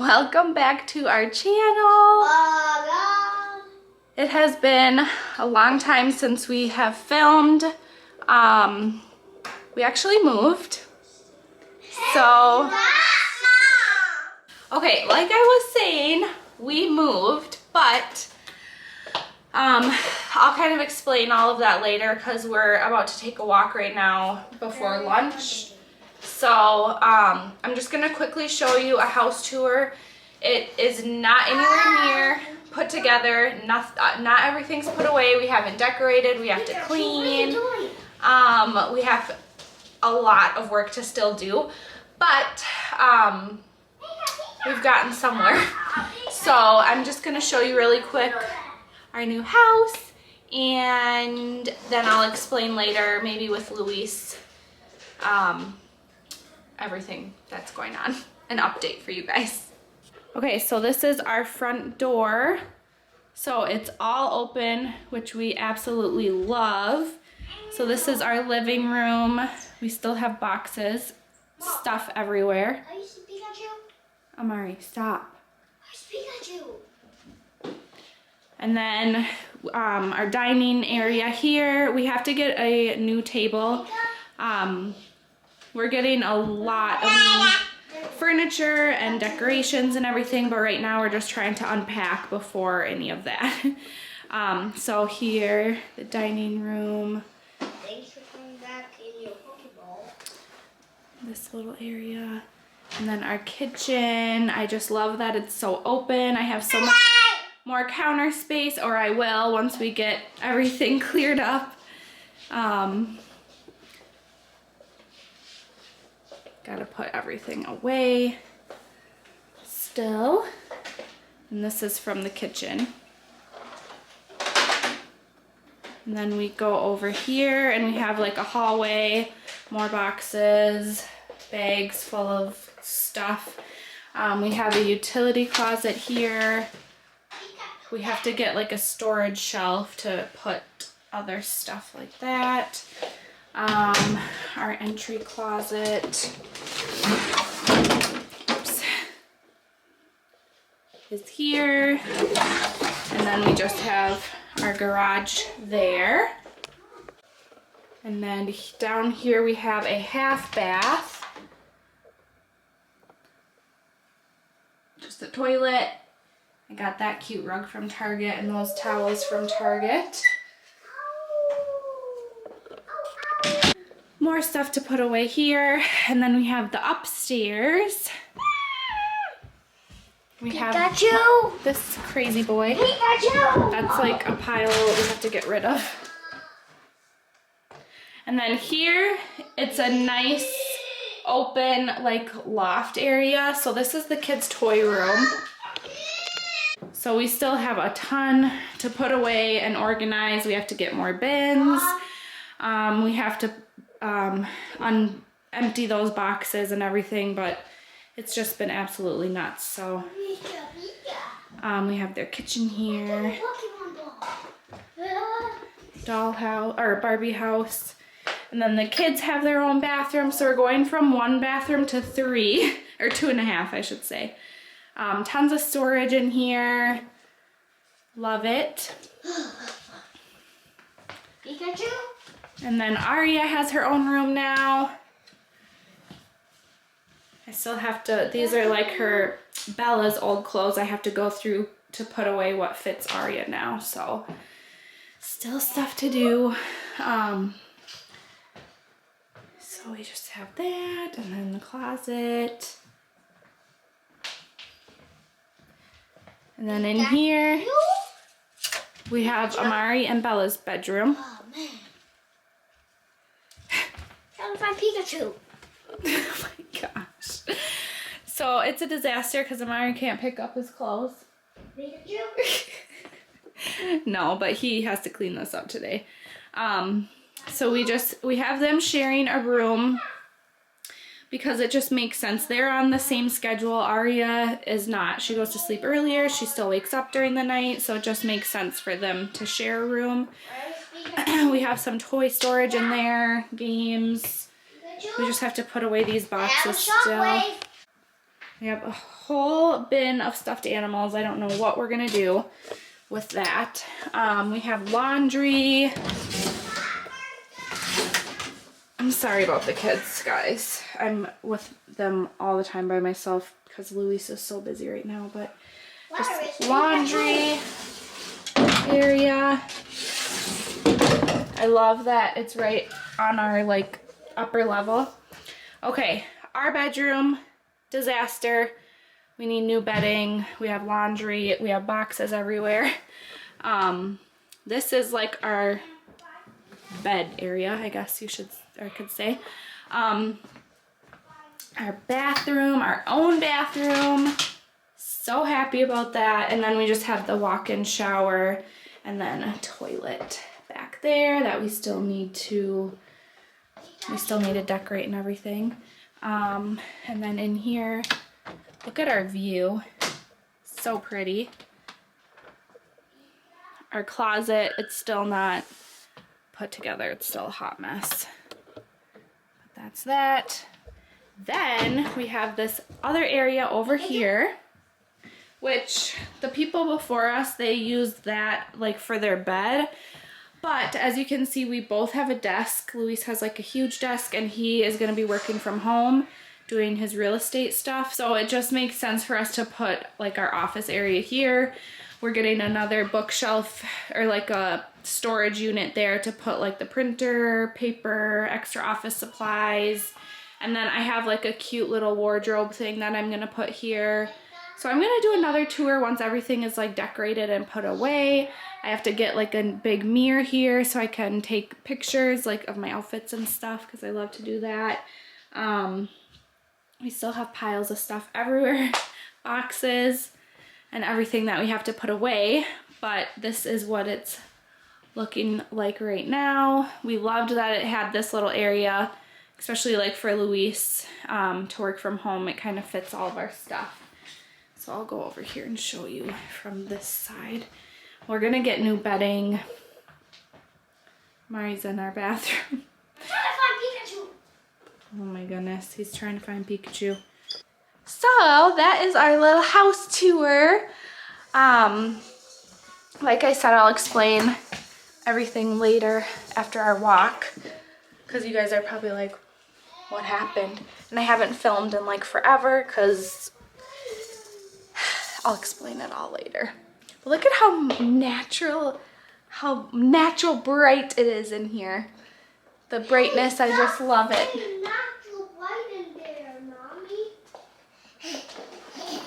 Welcome back to our channel. It has been a long time since we have filmed. We actually moved. So, okay, like I was saying, we moved, but I'll kind of explain all of that later because we're about to take a walk right now before lunch. So I'm just gonna quickly show you a house tour. It is not anywhere near put together. Not everything's put away. We haven't decorated. We have to clean. We have a lot of work to still do, but we've gotten somewhere. So I'm just gonna show you really quick our new house, and then I'll explain later, maybe with Luis, everything that's going on, an update for you guys. Okay, so this is our front door. So it's all open, which we absolutely love. So this is our living room. We still have boxes, stuff everywhere. Are you Pikachu? Amari, stop. Where's Pikachu? And then our dining area here. We have to get a new table. We're getting a lot of new furniture and decorations and everything, but right now we're just trying to unpack before any of that. So here, the dining room. Thanks for coming back in your Pokeball. This little area. And then our kitchen. I just love that it's so open. I have so much more counter space, or I will once we get everything cleared up. Gotta put everything away still. And this is from the kitchen. And then we go over here and we have like a hallway, more boxes, bags full of stuff. We have a utility closet here. We have to get like a storage shelf to put other stuff like that. Our entry closet, oops, is here, and then we just have our garage there. And then down here we have a half bath, just a toilet. I got that cute rug from Target and those towels from Target. More stuff to put away here, and then we have the upstairs. We have Pikachu! this crazy boy. Pikachu! That's like a pile we have to get rid of. And then here, it's a nice open like loft area. So this is the kids' toy room. So we still have a ton to put away and organize. We have to get more bins. We have to empty those boxes and everything, but it's just been absolutely nuts. So we have their kitchen here, dollhouse or Barbie house, and then the kids have their own bathroom. So we're going from 1 bathroom to 3, or 2.5 I should say. Tons of storage in here. Love it. Pikachu? And then Aria has her own room now. I still have to, these are like her, Bella's old clothes. I have to go through to put away what fits Aria now. So still stuff to do. So we just have that, and then the closet. And then in here, we have Amari and Bella's bedroom. Oh man. Trying to find Pikachu. Oh my gosh. So it's a disaster because Amari can't pick up his clothes. Pikachu? No, but he has to clean this up today. So we have them sharing a room because it just makes sense. They're on the same schedule. Aria is not. She goes to sleep earlier. She still wakes up during the night, so it just makes sense for them to share a room. We have some toy storage in there, games. We just have to put away these boxes still. We have a whole bin of stuffed animals. I don't know what we're gonna do with that. We have laundry. I'm sorry about the kids, guys. I'm with them all the time by myself because Luis is so busy right now, but just laundry area. I love that it's right on our like upper level. Okay, our bedroom, disaster. We need new bedding. We have laundry. We have boxes everywhere. This is like our bed area, I guess you should, or could say. Our bathroom, our own bathroom. So happy about that. And then we just have the walk-in shower and then a toilet back there that we still need to decorate and everything. And then in here, look at our view. So pretty. Our closet, it's still not put together. It's still a hot mess. But that's that. Then we have this other area over here, which the people before us, they used that like for their bed. But as you can see, we both have a desk. Luis has like a huge desk and he is gonna be working from home doing his real estate stuff. So it just makes sense for us to put like our office area here. We're getting another bookshelf or like a storage unit there to put like the printer, paper, extra office supplies. And then I have like a cute little wardrobe thing that I'm gonna put here. So I'm gonna do another tour once everything is like decorated and put away. I have to get like a big mirror here so I can take pictures like of my outfits and stuff because I love to do that. We still have piles of stuff everywhere, boxes and everything that we have to put away, but this is what it's looking like right now. We loved that it had this little area, especially like for Luis to work from home. It kind of fits all of our stuff. So I'll go over here and show you from this side. We're gonna get new bedding. Mari's in our bathroom. I'm trying to find Pikachu. Oh my goodness, he's trying to find Pikachu. So that is our little house tour. Like I said, I'll explain everything later after our walk because you guys are probably like, what happened? And I haven't filmed in like forever because I'll explain it all later. But look at how natural bright it is in here. The brightness, I just love it. Natural light in there, Mommy.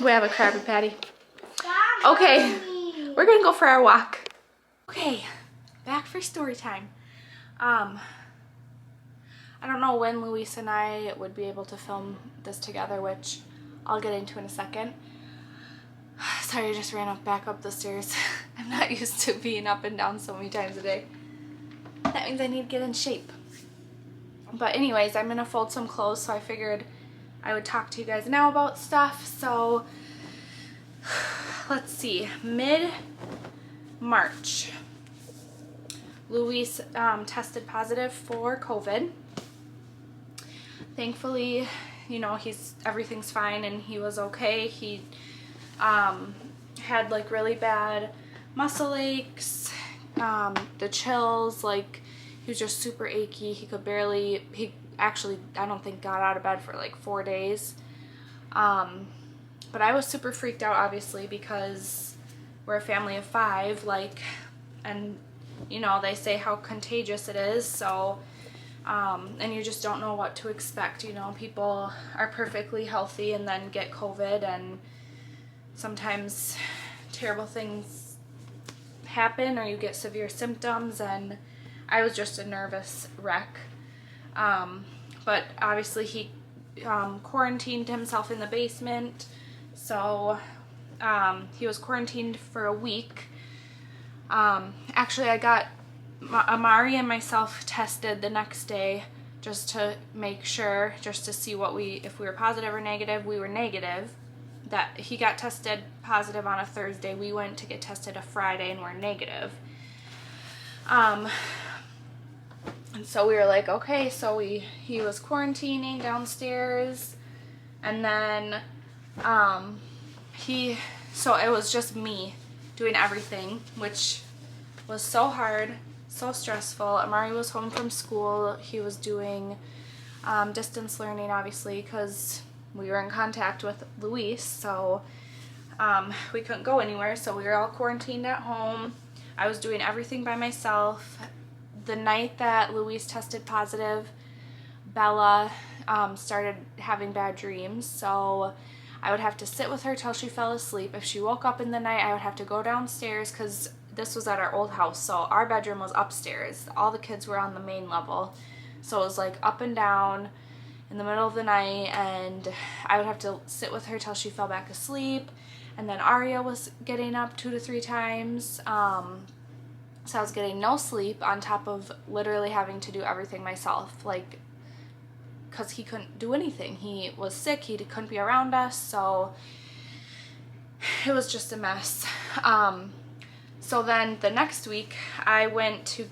We have a Krabby Patty. Okay, we're gonna go for our walk. Okay, back for story time. I don't know when Luis and I would be able to film this together, which I'll get into in a second. Sorry, I just ran back up the stairs. I'm not used to being up and down so many times a day. That means I need to get in shape. But anyways, I'm gonna fold some clothes, so I figured I would talk to you guys now about stuff. So let's see, mid-March, Luis tested positive for COVID. Thankfully, you know, everything's fine and he was okay. He had like really bad muscle aches, the chills, like he was just super achy. He actually, I don't think got out of bed for like 4 days. But I was super freaked out, obviously, because we're a family of 5, like, and you know, they say how contagious it is, so, and you just don't know what to expect. You know, people are perfectly healthy and then get COVID, and sometimes terrible things happen or you get severe symptoms, and I was just a nervous wreck. But obviously he quarantined himself in the basement, so he was quarantined for a week. Actually, I got Amari and myself tested the next day just to make sure, just to see if we were positive or negative. We were negative. That he got tested positive on a Thursday. We went to get tested a Friday and we're negative. And so we were like, okay, so he was quarantining downstairs, and then so it was just me doing everything, which was so hard, so stressful. Amari was home from school. He was doing distance learning, obviously, because we were in contact with Luis, so we couldn't go anywhere, so we were all quarantined at home. I was doing everything by myself. The night that Luis tested positive, Bella started having bad dreams, so I would have to sit with her till she fell asleep. If she woke up in the night, I would have to go downstairs, because this was at our old house, so our bedroom was upstairs. All the kids were on the main level, so it was like up and down in the middle of the night, and I would have to sit with her till she fell back asleep. And then Arya was getting up 2 to 3 times, so I was getting no sleep on top of literally having to do everything myself, like, because he couldn't do anything. He was sick, he couldn't be around us, so it was just a mess. So then the next week, I went to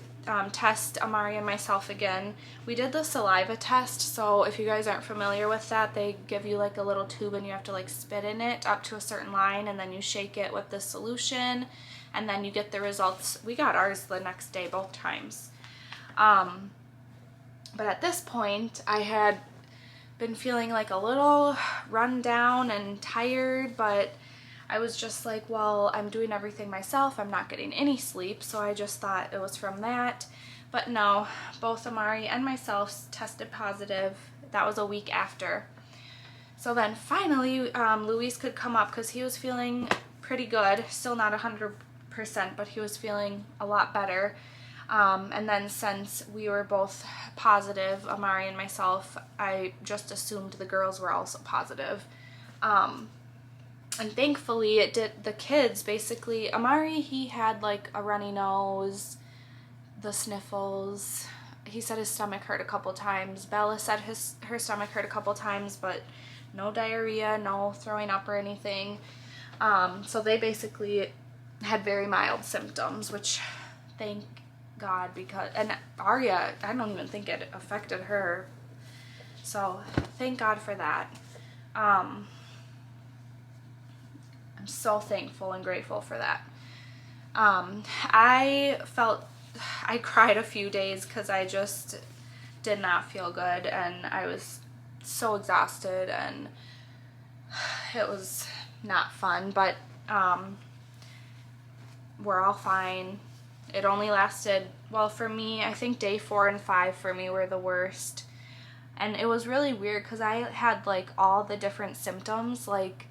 test Amari and myself again. We did the saliva test, so if you guys aren't familiar with that, they give you like a little tube and you have to like spit in it up to a certain line, and then you shake it with the solution, and then you get the results. We got ours the next day both times. But at this point, I had been feeling like a little run down and tired, but I was just like, well, I'm doing everything myself. I'm not getting any sleep, so I just thought it was from that. But no, both Amari and myself tested positive. That was a week after. So then finally, Luis could come up because he was feeling pretty good. Still not 100%, but he was feeling a lot better. And then since we were both positive, Amari and myself, I just assumed the girls were also positive. And thankfully it did. The kids basically, Amari, he had like a runny nose, the sniffles. He said his stomach hurt a couple times. Bella said her stomach hurt a couple times, but no diarrhea, no throwing up or anything. So they basically had very mild symptoms, which thank God, because, and Arya, I don't even think it affected her. So thank God for that. I'm so thankful and grateful for that. I cried a few days because I just did not feel good, and I was so exhausted, and it was not fun, but we're all fine. It only lasted, well, for me, I think day 4 and 5 for me were the worst. And it was really weird because I had like all the different symptoms. Like,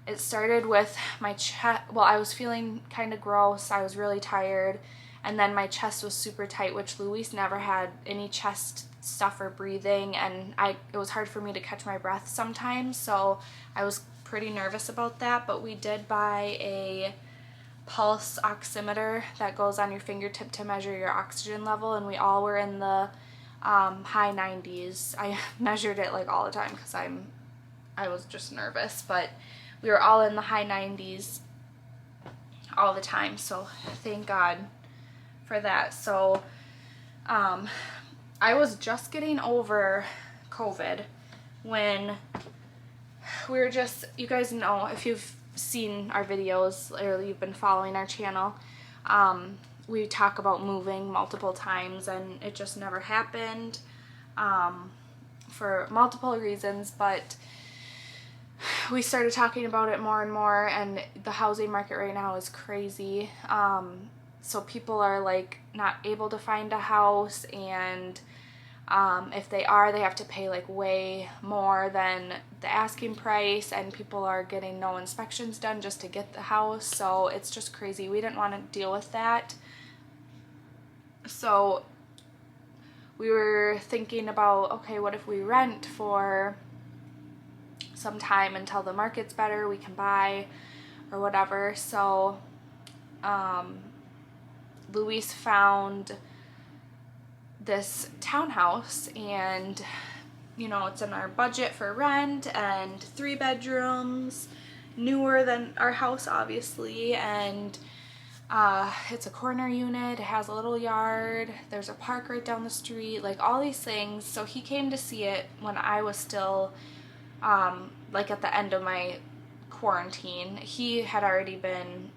it started with my chest. Well, I was feeling kind of gross. I was really tired. And then my chest was super tight, which Luis never had any chest stuff or breathing. And it was hard for me to catch my breath sometimes. So I was pretty nervous about that. But we did buy a pulse oximeter that goes on your fingertip to measure your oxygen level. And we all were in the high 90s. I measured it like all the time because I was just nervous, but we were all in the high 90s all the time, so thank God for that. So I was just getting over COVID when we were just, you guys know, if you've seen our videos or you've been following our channel, we talk about moving multiple times, and it just never happened for multiple reasons, but we started talking about it more and more, and the housing market right now is crazy. So people are like not able to find a house, and if they are, they have to pay like way more than the asking price, and people are getting no inspections done just to get the house. So it's just crazy. We didn't want to deal with that. So we were thinking about, okay, what if we rent for some time until the market's better, we can buy or whatever. So Luis found this townhouse, and you know, it's in our budget for rent, and 3 bedrooms, newer than our house obviously, and it's a corner unit, it has a little yard, there's a park right down the street, like all these things. So he came to see it when I was still like at the end of my quarantine. He had already been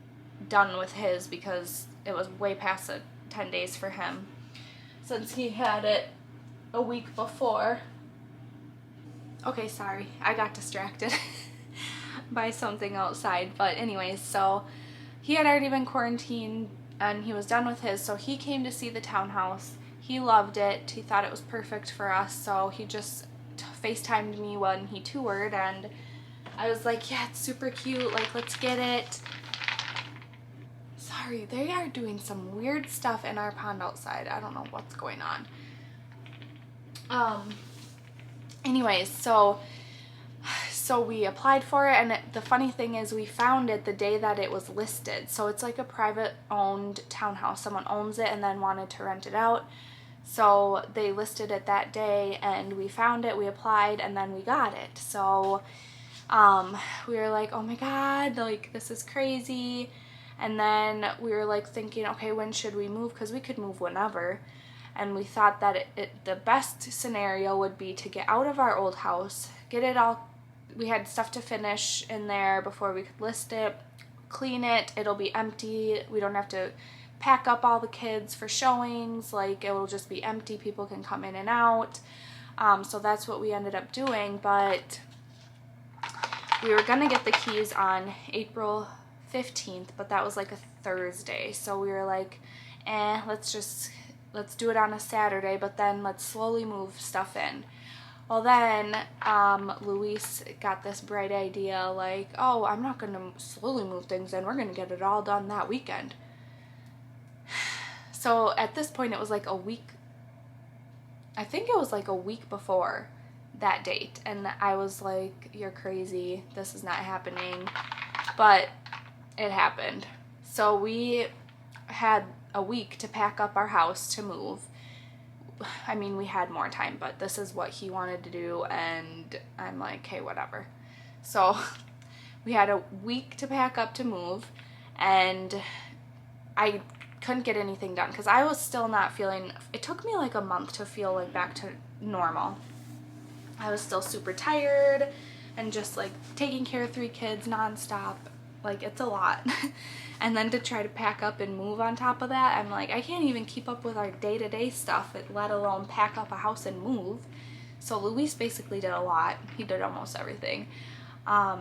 done with his because it was way past the 10 days for him since he had it a week before. Okay, sorry, I got distracted by something outside. But anyways, so he had already been quarantined and he was done with his, so he came to see the townhouse. He loved it. He thought it was perfect for us, so he just FaceTimed me when he toured, and I was like, yeah, it's super cute, like, let's get it. Sorry, they are doing some weird stuff in our pond outside. I don't know what's going on. Anyways, so we applied for it, and the funny thing is we found it the day that it was listed. So it's like a private owned townhouse. Someone owns it and then wanted to rent it out. So they listed it that day and we found it, we applied, and then we got it. So we were like, oh my God, like this is crazy. And then we were like thinking, okay, when should we move? Because we could move whenever. And we thought that the best scenario would be to get out of our old house, get it all, we had stuff to finish in there before we could list it, clean it, it'll be empty, we don't have to pack up all the kids for showings, like it will just be empty, people can come in and out. So that's what we ended up doing, but we were gonna get the keys on April 15th, but that was like a Thursday, so we were like, let's do it on a Saturday, but then let's slowly move stuff in. Well then, Luis got this bright idea, like, oh, I'm not gonna slowly move things in, we're gonna get it all done that weekend. So at this point it was like a week, I think it was like a week before that date, and I was like, you're crazy, this is not happening, but it happened. So we had a week to pack up our house to move. I mean, we had more time, but this is what he wanted to do, and I'm like, hey, whatever. So we had a week to pack up to move, and I couldn't get anything done because I was still not feeling, it took me like a month to feel like back to normal. I was still super tired and just like taking care of 3 kids nonstop. Like, it's a lot. And then to try to pack up and move on top of that, I'm like, I can't even keep up with our day-to-day stuff, let alone pack up a house and move. So Luis basically did a lot. He did almost everything. But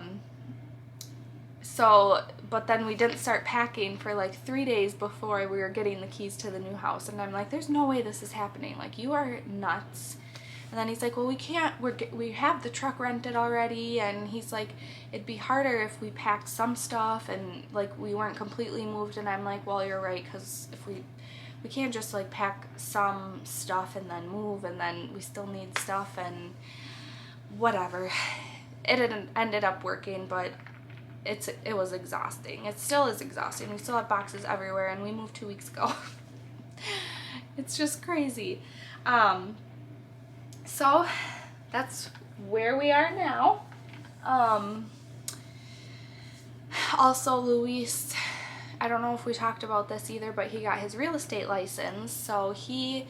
then we didn't start packing for like 3 days before we were getting the keys to the new house. And I'm like, there's no way this is happening. Like, you are nuts. And then he's like, well, we can't, we have the truck rented already, and he's like, it'd be harder if we packed some stuff and like we weren't completely moved. And I'm like, well, you're right, because if we can't just like pack some stuff and then move, and then we still need stuff, and whatever. It ended up working, but it was exhausting. It still is exhausting. We still have boxes everywhere, and we moved 2 weeks ago. It's just crazy. So that's where we are now. Also, Luis, I don't know if we talked about this either, but he got his real estate license. So he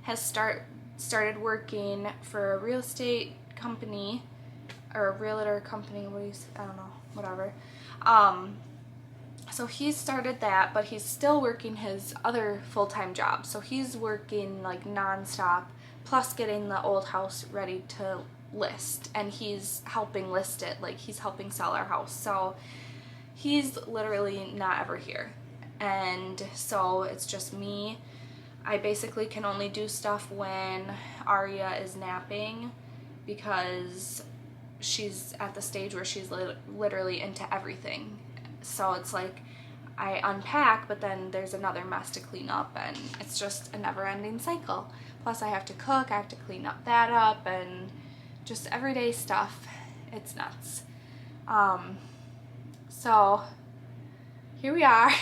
has started working for a real estate company, or a realtor company, I don't know, whatever. So he started that, but he's still working his other full-time job. So he's working like nonstop, plus getting the old house ready to list, and he's helping list it, like he's helping sell our house. So he's literally not ever here, and so it's just me. I basically can only do stuff when Aria is napping, because she's at the stage where she's literally into everything. So it's like I unpack, but then there's another mess to clean up, and it's just a never-ending cycle. Plus I have to cook, I have to clean up that up, and just everyday stuff. It's nuts. So here we are.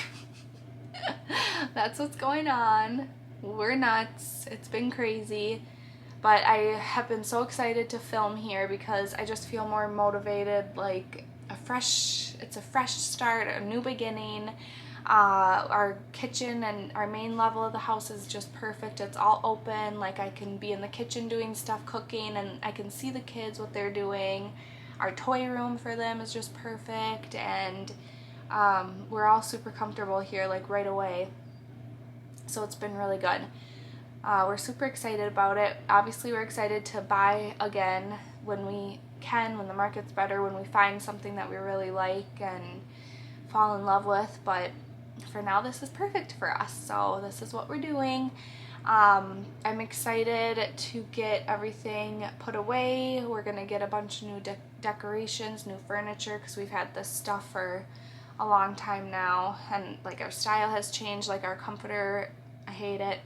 That's what's going on. We're nuts. It's been crazy. But I have been so excited to film here because I just feel more motivated, like it's a fresh start, a new beginning. Our kitchen and our main level of the house is just perfect. It's all open, like I can be in the kitchen doing stuff, cooking, and I can see the kids, what they're doing. Our toy room for them is just perfect, and we're all super comfortable here like right away. So it's been really good. We're super excited about it. Obviously we're excited to buy again when we can, when the market's better, when we find something that we really like and fall in love with, but for now this is perfect for us, so this is what we're doing. I'm excited to get everything put away. We're gonna get a bunch of new decorations, new furniture, because we've had this stuff for a long time now, and like our style has changed, like our comforter, I hate it.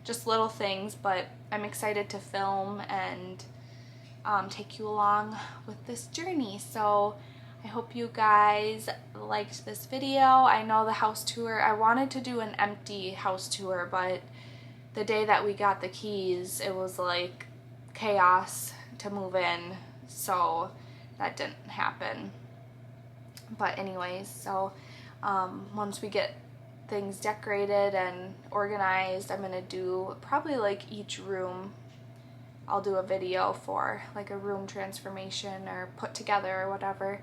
Just little things, but I'm excited to film and take you along with this journey. So I hope you guys liked this video. I know the house tour, I wanted to do an empty house tour, but the day that we got the keys, it was like chaos to move in, so that didn't happen. But anyways, so once we get things decorated and organized, I'm gonna do probably like each room I'll do a video for, like a room transformation or put together or whatever.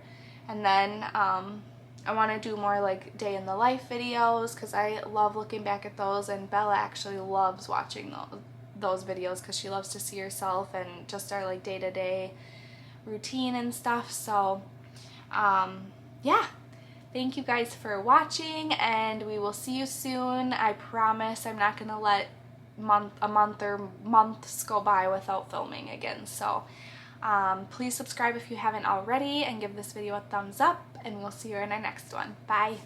And then I want to do more like day in the life videos, because I love looking back at those, and Bella actually loves watching those videos because she loves to see herself and just our like day-to-day routine and stuff. So yeah, thank you guys for watching, and we will see you soon. I promise I'm not gonna let a month or months go by without filming again. So please subscribe if you haven't already, and give this video a thumbs up, and we'll see you in our next one. Bye.